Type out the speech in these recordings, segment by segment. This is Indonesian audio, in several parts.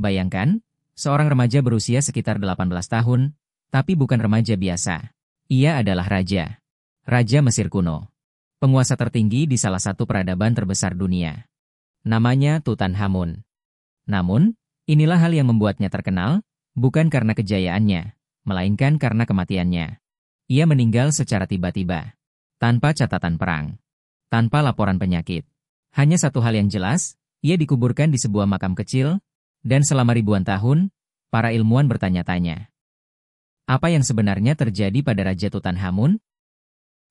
Bayangkan, seorang remaja berusia sekitar 18 tahun, tapi bukan remaja biasa. Ia adalah raja. Raja Mesir kuno. Penguasa tertinggi di salah satu peradaban terbesar dunia. Namanya Tutankhamun. Namun, inilah hal yang membuatnya terkenal, bukan karena kejayaannya, melainkan karena kematiannya. Ia meninggal secara tiba-tiba, tanpa catatan perang, tanpa laporan penyakit. Hanya satu hal yang jelas, ia dikuburkan di sebuah makam kecil, dan selama ribuan tahun, para ilmuwan bertanya-tanya. Apa yang sebenarnya terjadi pada Raja Tutankhamun?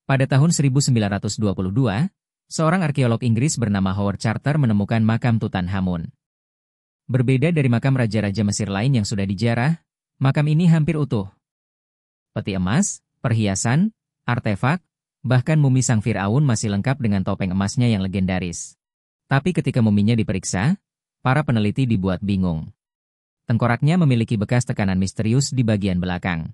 Pada tahun 1922, seorang arkeolog Inggris bernama Howard Carter menemukan makam Tutankhamun. Berbeda dari makam raja-raja Mesir lain yang sudah dijarah, makam ini hampir utuh. Peti emas, perhiasan, artefak, bahkan mumi sang Firaun masih lengkap dengan topeng emasnya yang legendaris. Tapi ketika muminya diperiksa, para peneliti dibuat bingung. Tengkoraknya memiliki bekas tekanan misterius di bagian belakang.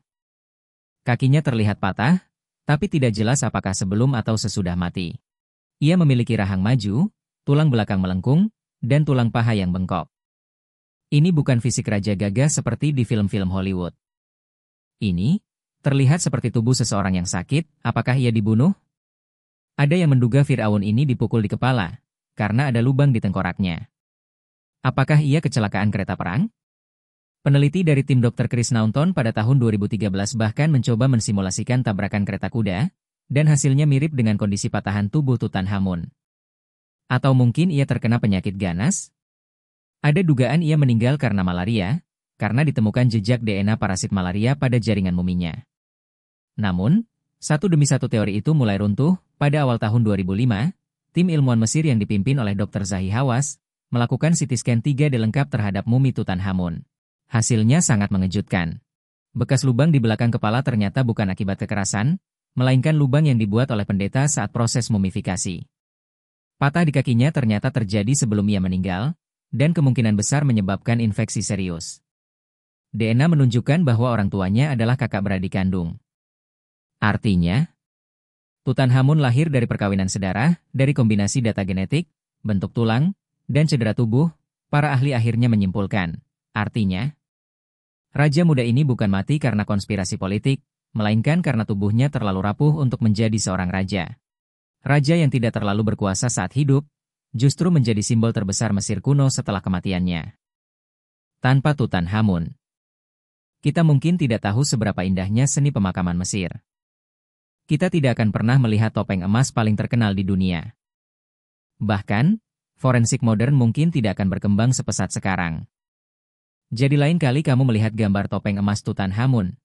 Kakinya terlihat patah, tapi tidak jelas apakah sebelum atau sesudah mati. Ia memiliki rahang maju, tulang belakang melengkung, dan tulang paha yang bengkok. Ini bukan fisik raja gagah seperti di film-film Hollywood. Ini terlihat seperti tubuh seseorang yang sakit. Apakah ia dibunuh? Ada yang menduga Firaun ini dipukul di kepala, karena ada lubang di tengkoraknya. Apakah ia kecelakaan kereta perang? Peneliti dari tim Dr. Chris Naunton pada tahun 2013 bahkan mencoba mensimulasikan tabrakan kereta kuda, dan hasilnya mirip dengan kondisi patahan tubuh Tutankhamun. Atau mungkin ia terkena penyakit ganas? Ada dugaan ia meninggal karena malaria, karena ditemukan jejak DNA parasit malaria pada jaringan muminya. Namun, satu demi satu teori itu mulai runtuh. Pada awal tahun 2005, tim ilmuwan Mesir yang dipimpin oleh Dr. Zahi Hawass melakukan CT scan 3D lengkap terhadap mumi Tutankhamun. Hasilnya sangat mengejutkan. Bekas lubang di belakang kepala ternyata bukan akibat kekerasan, melainkan lubang yang dibuat oleh pendeta saat proses mumifikasi. Patah di kakinya ternyata terjadi sebelum ia meninggal, dan kemungkinan besar menyebabkan infeksi serius. DNA menunjukkan bahwa orang tuanya adalah kakak beradik kandung. Artinya, Tutankhamun lahir dari perkawinan sedarah, dari kombinasi data genetik, bentuk tulang, dan cedera tubuh. Para ahli akhirnya menyimpulkan. Artinya, raja muda ini bukan mati karena konspirasi politik, melainkan karena tubuhnya terlalu rapuh untuk menjadi seorang raja. Raja yang tidak terlalu berkuasa saat hidup, justru menjadi simbol terbesar Mesir kuno setelah kematiannya. Tanpa Tutankhamun, kita mungkin tidak tahu seberapa indahnya seni pemakaman Mesir. Kita tidak akan pernah melihat topeng emas paling terkenal di dunia. Bahkan, forensik modern mungkin tidak akan berkembang sepesat sekarang. Jadi lain kali kamu melihat gambar topeng emas Tutankhamun,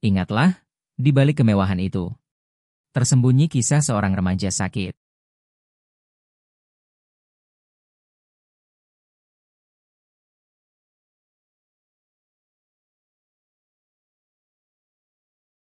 ingatlah, di balik kemewahan itu, tersembunyi kisah seorang remaja sakit.